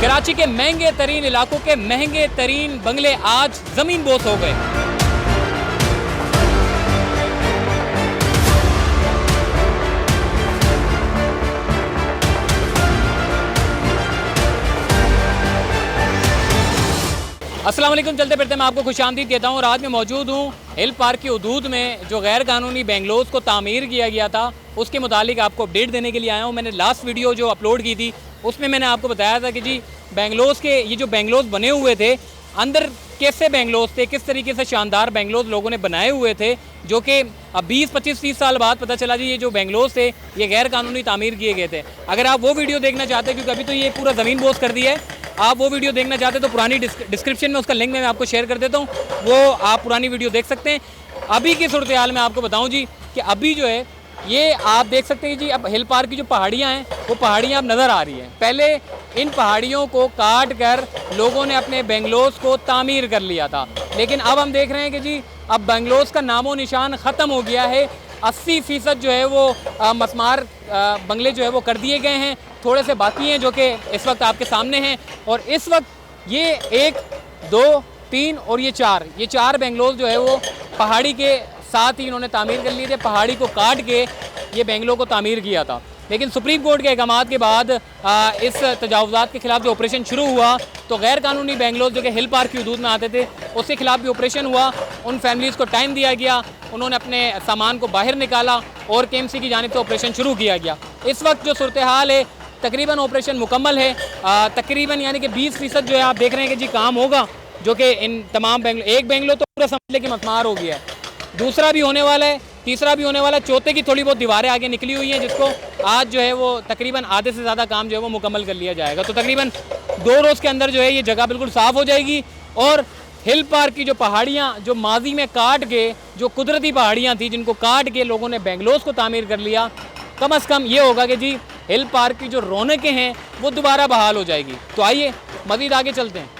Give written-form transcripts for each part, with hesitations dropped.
कराची के महंगे तरीन इलाकों के महंगे तरीन बंगले आज जमीन बोस हो गए। अस्सलाम वालेकुम, चलते फिरते मैं आपको खुशामदीद कहता हूँ और आज मैं मौजूद हूँ हिल पार्क की हदूद में जो गैर कानूनी बेंगलोज को तामीर किया गया था उसके मुतालिक आपको अपडेट देने के लिए आया हूँ। मैंने लास्ट वीडियो जो अपलोड की थी उसमें मैंने आपको बताया था कि जी बेंगलोज के ये जो बेंगलोज बने हुए थे अंदर कैसे बेंगलोज थे, किस तरीके से शानदार बेंगलोज लोगों ने बनाए हुए थे, जो कि अब 20-25-30 साल बाद पता चला जी ये जो बेंगलोज थे ये गैर कानूनी तामीर किए गए थे। अगर आप वो वीडियो देखना चाहते हैं, क्योंकि अभी तो ये पूरा ज़मीन बोस कर दिया है, आप वो वीडियो देखना चाहते हैं तो पुरानी डिस्क्रिप्शन में उसका लिंक मैं आपको शेयर कर देता हूँ, वो आप पुरानी वीडियो देख सकते हैं। अभी की सूरत हाल में आपको बताऊँ जी कि अभी जो है ये आप देख सकते हैं जी, अब हिल पार्क की जो पहाड़ियाँ हैं वो पहाड़ियाँ अब नज़र आ रही हैं। पहले इन पहाड़ियों को काट कर लोगों ने अपने बेंगलोज को तामीर कर लिया था, लेकिन अब हम देख रहे हैं कि जी अब बेंगलोज का नामो निशान ख़त्म हो गया है। 80% जो है वो मसमार बंगले जो है वो कर दिए गए हैं, थोड़े से बाकी हैं जो कि इस वक्त आपके सामने हैं। और इस वक्त ये 1, 2, 3 और ये 4 बेंगलोज जो है वो पहाड़ी के साथ ही इन्होंने तामीर कर लिए थे। पहाड़ी को काट के ये बेंगलों को तामीर किया था, लेकिन सुप्रीम कोर्ट के अहकामात के बाद इस तजावुज़ात के ख़िलाफ़ जो ऑपरेशन शुरू हुआ तो गैर कानूनी बेंगलोज जो कि हिल पार्क की हदूद में आते थे उसके खिलाफ़ भी ऑपरेशन हुआ। उन फैमिलीज़ को टाइम दिया गया, उन्होंने अपने सामान को बाहर निकाला और KMC की जानिब से ऑपरेशन शुरू किया गया। इस वक्त जो सूरत हाल है तकरीबन ऑपरेशन मुकम्मल है, तकरीबन यानी कि 20% जो है आप देख रहे हैं कि जी काम होगा, जो कि इन तमाम बेंगलो, एक बेंगलो तो पूरा समझ लें कि मसमार हो गया है, दूसरा भी होने वाला है, तीसरा भी होने वाला है, चौथे की थोड़ी बहुत दीवारें आगे निकली हुई हैं जिसको आज जो है वो तकरीबन आधे से ज़्यादा काम जो है वो मुकम्मल कर लिया जाएगा। तो तकरीबन 2 रोज़ के अंदर जो है ये जगह बिल्कुल साफ़ हो जाएगी और हिल पार्क की जो पहाड़ियाँ जो माजी में काट के, जो कुदरती पहाड़ियाँ थी जिनको काट के लोगों ने बेंगलोज को तामीर कर लिया, कम अज़ कम ये होगा कि जी हिल पार्क की जो रौनकें हैं वो दोबारा बहाल हो जाएगी। तो आइए मज़ीद आगे चलते हैं।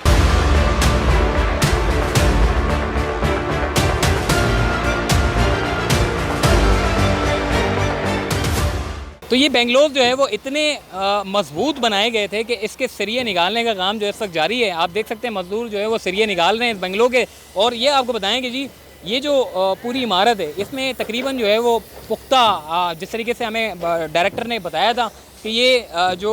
तो ये बेंगलोज जो है वो इतने मजबूत बनाए गए थे कि इसके सरिये निकालने का काम जो है इस वक्त जारी है। आप देख सकते हैं मजदूर जो है वो सरिये निकाल रहे हैं इस बेंगलो के। और ये आपको बताएं कि जी ये जो पूरी इमारत है इसमें तकरीबन जो है वो पुख्ता, जिस तरीके से हमें डायरेक्टर ने बताया था कि ये जो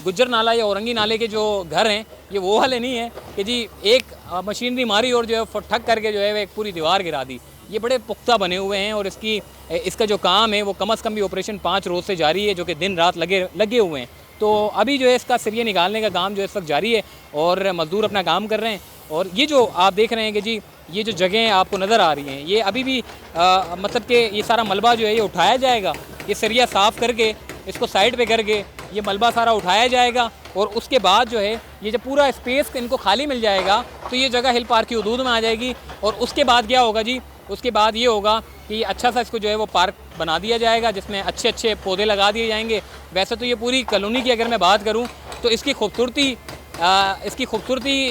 गुज्जर नाला या औरंगी नाले के जो घर हैं ये वो वाले नहीं है कि जी एक मशीनरी मारी और जो है ठक करके जो है एक पूरी दीवार गिरा दी। ये बड़े पुख्ता बने हुए हैं और इसका जो काम है वो कम अज़ कम भी ऑपरेशन 5 रोज़ से जारी है, जो कि दिन रात लगे हुए हैं। तो अभी जो है इसका सरिये निकालने का काम जो इस वक्त जारी है और मज़दूर अपना काम कर रहे हैं। और ये जो आप देख रहे हैं कि जी ये जो जगहें आपको नज़र आ रही हैं ये अभी भी मतलब कि ये सारा मलबा जो है ये उठाया जाएगा, ये सरिया साफ़ करके इसको साइड पे करके ये मलबा सारा उठाया जाएगा और उसके बाद जो है ये जब पूरा स्पेस इनको खाली मिल जाएगा तो ये जगह हिल पार्क की हदूद में आ जाएगी। और उसके बाद क्या होगा जी, उसके बाद ये होगा कि अच्छा सा इसको जो है वो पार्क बना दिया जाएगा जिसमें अच्छे अच्छे पौधे लगा दिए जाएंगे। वैसे तो ये पूरी कॉलोनी की अगर मैं बात करूं तो इसकी खूबसूरती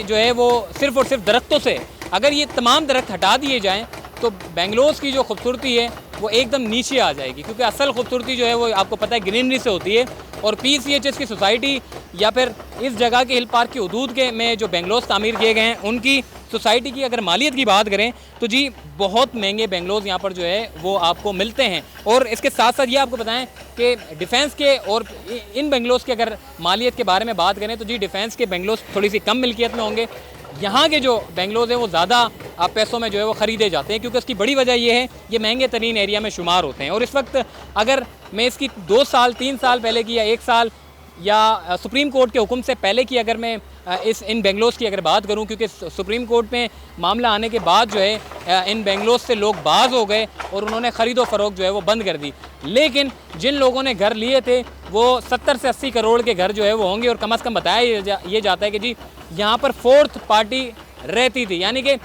जो है वो सिर्फ़ और सिर्फ दरख्तों से, अगर ये तमाम दरख्त हटा दिए जाएं तो बेंगलोज की जो खूबसूरती है वो एकदम नीचे आ जाएगी, क्योंकि असल खूबसूरती जो है वो आपको पता है ग्रीनरी से होती है। और PCHS की सोसाइटी या फिर इस जगह के हिल पार्क की हदूद के में जो बेंगलोज तामीर किए गए हैं उनकी सोसाइटी की अगर मालियत की बात करें तो जी बहुत महंगे बेंगलोज यहाँ पर जो है वो आपको मिलते हैं। और इसके साथ साथ ये आपको बताएं कि डिफेंस के और इन बेंगलोज के अगर मालियत के बारे में बात करें तो जी डिफेंस के बेंगलोज थोड़ी सी कम मिल्कियत में होंगे। यहाँ के जो बेंगलोज हैं वो ज़्यादा पैसों में जो है वो ख़रीदे जाते हैं, क्योंकि उसकी बड़ी वजह ये है ये महंगे तरीन एरिया में शुमार होते हैं। और इस वक्त अगर मैं इसकी 2 साल 3 साल पहले की या 1 साल या सुप्रीम कोर्ट के हुक्म से पहले की अगर मैं इन बेंगलोज की अगर बात करूं, क्योंकि सुप्रीम कोर्ट में मामला आने के बाद जो है इन बेंगलोज से लोग बाज हो गए और उन्होंने ख़रीदो फ़रोख्त जो है वो बंद कर दी। लेकिन जिन लोगों ने घर लिए थे वो 70 से 80 करोड़ के घर जो है वो होंगे। और कम अज़ कम बताया ये जाता है कि जी यहाँ पर 4th पार्टी रहती थी, यानी कि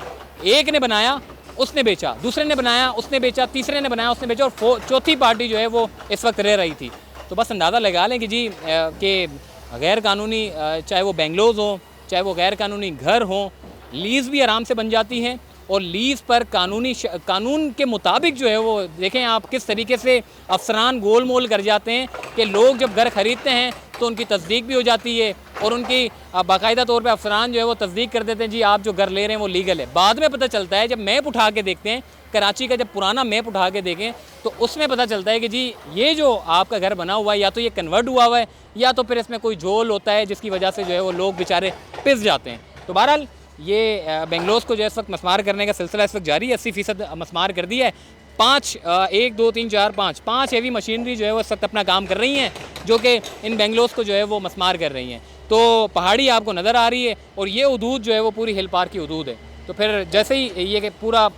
एक ने बनाया उसने बेचा, दूसरे ने बनाया उसने बेचा, तीसरे ने बनाया उसने बेचा और चौथी पार्टी जो है वो इस वक्त रह रही थी। तो बस अंदाज़ा लगा लें कि जी कि गैर कानूनी चाहे वो बेंगलोज हों चाहे वो गैर कानूनी घर हों, लीज़ भी आराम से बन जाती हैं और लीज़ पर कानून के मुताबिक जो है वो देखें आप किस तरीके से अफसरान गोल मोल कर जाते हैं कि लोग जब घर ख़रीदते हैं तो उनकी तस्दीक भी हो जाती है और उनकी बाकायदा तौर पे अफसरान जो है वो तस्दीक कर देते हैं जी आप जो घर ले रहे हैं वो लीगल है। बाद में पता चलता है जब मैप उठा के देखते हैं, कराची का जब पुराना मैप उठा के देखें तो उसमें पता चलता है कि जी ये जो आपका घर बना हुआ है या तो ये कन्वर्ट हुआ हुआ है या तो फिर इसमें कोई झोल होता है जिसकी वजह से जो है वो लोग बेचारे पिस जाते हैं। तो बहरहाल ये बेंगलोस को जो है इस वक्त मस्मार करने का सिलसिला इस वक्त जारी है। 80% मस्मार कर दिया है। 1 2 3 4 5 हेवी मशीनरी जो है वो इस वक्त अपना काम कर रही हैं जो कि इन बेंगलोस को जो है वो मस्मार कर रही हैं। तो पहाड़ी आपको नज़र आ रही है और ये हदूद जो है वो पूरी हिल पार्क की हदूद है। तो फिर जैसे ही ये पूरा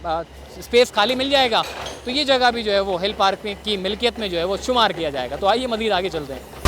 स्पेस खाली मिल जाएगा तो ये जगह भी जो है वो हिल पार्क की मिल्कियत में जो है वो शुमार किया जाएगा। तो आइए मज़ीद आगे चलते हैं।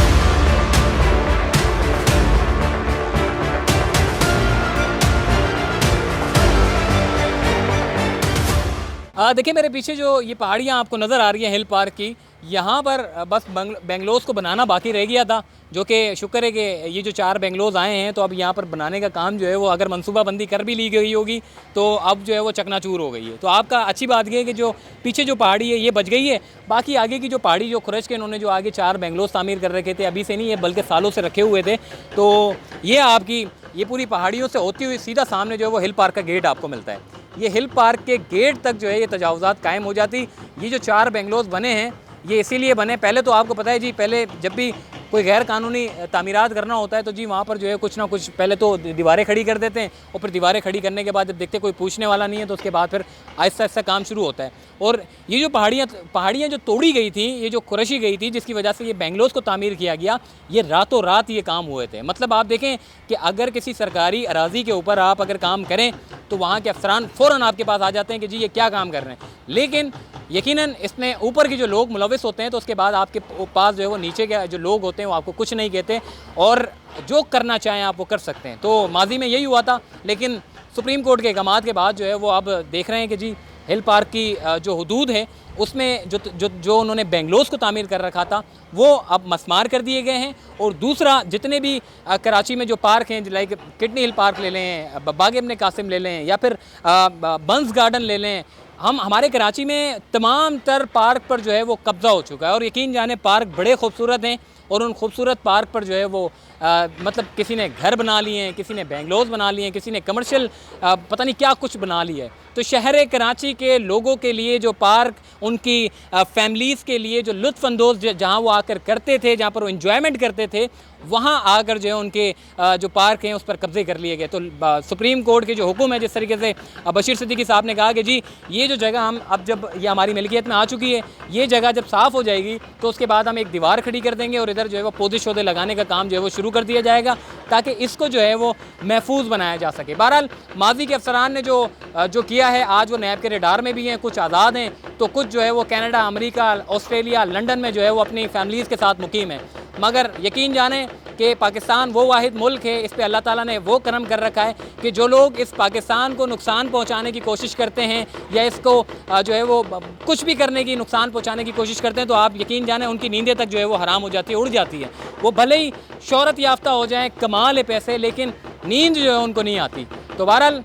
देखिए मेरे पीछे जो ये पहाड़ियाँ आपको नज़र आ रही हैं हिल पार्क की, यहाँ पर बस बेंगलोस को बनाना बाकी रह गया था, जो कि शुक्र है कि ये जो 4 बेंगलोस आए हैं तो अब यहाँ पर बनाने का काम जो है वो अगर मनसूबाबंदी कर भी ली गई होगी तो अब जो है वो चकनाचूर हो गई है। तो आपका अच्छी बात ये है कि जो पीछे जो पहाड़ी है ये बच गई है। बाकी आगे की जो पहाड़ी जो खुरच के इन्होंने जो आगे 4 बेंगलोस तामीर कर रखे थे, अभी से नहीं है बल्कि सालों से रखे हुए थे, तो ये आपकी ये पूरी पहाड़ियों से होती हुई सीधा सामने जो है वो हिल पार्क का गेट आपको मिलता है। ये हिल पार्क के गेट तक जो है ये तजावुज़ात कायम हो जाती। ये जो 4 बेंगलोस बने हैं ये इसीलिए बने, पहले तो आपको पता है जी, पहले जब भी कोई गैर कानूनी तामीरात करना होता है तो जी वहाँ पर जो है कुछ ना कुछ पहले तो दीवारें खड़ी कर देते हैं और फिर दीवारें खड़ी करने के बाद जब देखते कोई पूछने वाला नहीं है तो उसके बाद फिर आहिस्ता आहिस्ता काम शुरू होता है। और ये जो पहाड़ियाँ जो तोड़ी गई थी, ये जो खुरशी गई थी जिसकी वजह से ये बेंगलोस को तामीर किया गया, ये रातों रात ये काम हुए थे। मतलब आप देखें कि अगर किसी सरकारी अराज़ी के ऊपर आप अगर काम करें तो वहाँ के अफसरान फ़ौरन आपके पास आ जाते हैं कि जी ये क्या काम कर रहे हैं। लेकिन यकीनन इसमें ऊपर के जो लोग मुलविस होते हैं तो उसके बाद आपके पास जो है वो नीचे के जो लोग होते हैं वो आपको कुछ नहीं कहते और जो करना चाहें आप वो कर सकते हैं। तो माजी में यही हुआ था, लेकिन सुप्रीम कोर्ट के अहकामात के बाद जो है वो अब देख रहे हैं कि जी हिल पार्क की जो हदूद है उसमें जो उन्होंने बेंगलोस को तामीर कर रखा था वो अब मस्मार कर दिए गए हैं। और दूसरा जितने भी कराची में जो पार्क हैं, लाइक किडनी हिल पार्क ले लें, बाग इब्न कासिम ले लें या फिर बंस गार्डन ले लें, हमारे कराची में तमाम तर पार्क पर जो है वो कब्ज़ा हो चुका है। और यकीन जाने पार्क बड़े खूबसूरत हैं और उन खूबसूरत पार्क पर जो है वो मतलब किसी ने घर बना लिए हैं, किसी ने बेंगलोस बना लिए हैं, किसी ने कमर्शियल पता नहीं क्या कुछ बना लिया है। तो शहर कराची के लोगों के लिए जो पार्क उनकी फैमिलीज़ के लिए जो लुत्फ़अंदोज़ जहाँ वो आकर करते थे, जहाँ पर वो इन्जॉयमेंट करते थे, वहाँ आकर जो है उनके जो पार्क हैं उस पर कब्ज़े कर लिए गए। तो सुप्रीम कोर्ट के जो हुक्म है, जिस तरीके से बशीर सिद्दीकी साहब ने कहा कि जी ये जो जगह हम अब जब ये हमारी मिल्कियत में आ चुकी है, ये जगह जब साफ़ हो जाएगी तो उसके बाद हम एक दीवार खड़ी कर देंगे और इधर जो है वो पौधे शौधे लगाने का काम जो है वो शुरू कर दिया जाएगा ताकि इसको जो है वो महफूज बनाया जा सके। बहरहाल माजी के अफसरान ने जो किया है, आज वो नैब के रेडार में भी हैं, कुछ आज़ाद हैं तो कुछ जो है वो कनाडा, अमेरिका, ऑस्ट्रेलिया, लंदन में जो है वो अपनी फैमिलीज़ के साथ मुकीम है। मगर यकीन जाने कि पाकिस्तान वो वाहिद मुल्क है, इस पे अल्लाह ताला ने वो करम कर रखा है कि जो लोग इस पाकिस्तान को नुकसान पहुंचाने की कोशिश करते हैं या इसको जो है वो कुछ भी करने की नुकसान पहुंचाने की कोशिश करते हैं तो आप यकीन जाने उनकी नींदें तक जो है वो हराम हो जाती है, उड़ जाती है। वो भले ही शोहरत याफ्ता हो जाएँ, कमा ले पैसे, लेकिन नींद जो है उनको नहीं आती। तो बहरहाल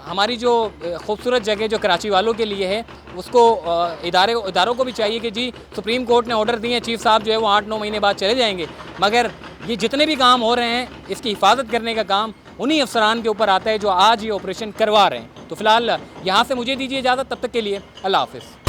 हमारी जो खूबसूरत जगह जो कराची वालों के लिए है उसको इदारों को भी चाहिए कि जी सुप्रीम कोर्ट ने ऑर्डर दिए हैं, चीफ साहब जो है वो 8-9 महीने बाद चले जाएंगे, मगर ये जितने भी काम हो रहे हैं इसकी हिफाजत करने का काम उन्हीं अफसरान के ऊपर आता है जो आज ये ऑपरेशन करवा रहे हैं। तो फ़िलहाल यहाँ से मुझे दीजिए इजाज़त, तब तक के लिए अल्लाह हाफ़िज़।